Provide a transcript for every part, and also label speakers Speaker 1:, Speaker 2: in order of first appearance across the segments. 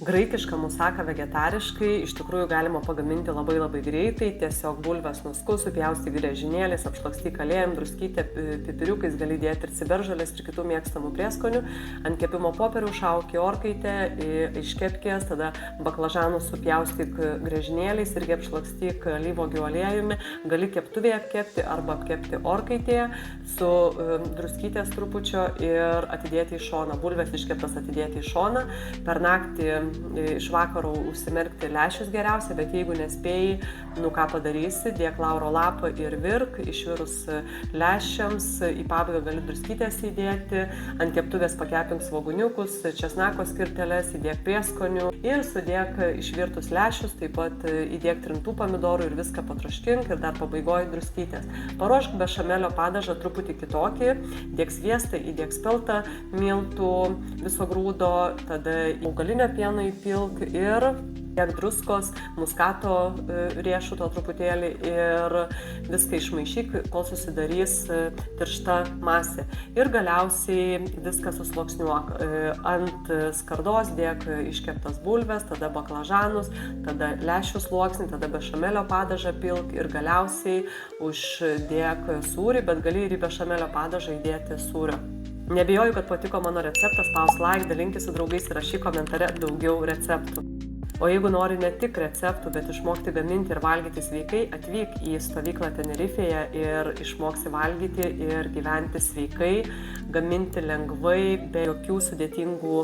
Speaker 1: Graikišką musaką vegetariškai iš tikrųjų galima pagaminti labai greitai, tiesiog bulves nuskus, supjausti griežinėliais, apšlakstyk aliejum, druskytę, pipiriukais, gali dėti ir ciberžolės ir kitų mėgstamų prieskonių. Ant kepimo popieriaus šauki orkaitę, iškepkės, tada baklažanus supjaustyk griežinėliais irgi apšlakstyk alyvuogių aliejumi, gali keptuvėje apkepti arba apkepti orkaitėje su druskytės trupučio ir atidėti į šoną. Bulves iškeptas atidėti į šoną, per naktį iš vakaro užsimerkti lęšius geriausia, bet jeigu nespėjai, ką padarysi, dėk lauro lapą ir virk, išvirus lęšiams, į pabaigą gali druskytės įdėti, ant keptuvės pakepink svogūniukus, česnako skirteles, įdėk prieskonių ir sudėk išvirtus lęšius, taip pat įdėk trintų pomidorų ir viską patroškink ir dar pabaigoji druskytės. Paruošk bešamelio padažą truputį kitokį, dėk sviestą, įdėk speltą miltų, viso grūdo, tada augalinio pieno įpilk ir tiek druskos, muskato riešuto truputėlį ir viską išmaišyk, kol susidarys tiršta masė. Ir galiausiai viską susluoksniuok. Ant skardos dėk iškeptas bulves, tada baklažanus, tada lęšių sluoksnį, tada bešamelio padažą pilk ir galiausiai uždėk sūrį, bet gali ir į bešamelio padažą įdėti sūrio. Nebijoju, kad patiko mano receptas, spausk like, dalinkis su draugais ir rašyk komentare daugiau receptų. O jeigu nori ne tik receptų, bet išmokti gaminti ir valgyti sveikai, atvyk į stovyklą Tenerifėje ir išmoksi valgyti ir gyventi sveikai, gaminti lengvai, be jokių sudėtingų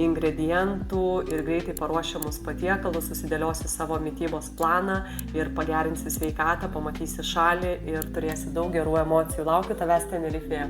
Speaker 1: ingredientų ir greitai paruošiamus patiekalus, susidėliosi savo mitybos planą ir pagerinsi sveikatą, pamatysi šalį ir turėsi daug gerų emocijų. Laukiu tavęs Tenerifėje.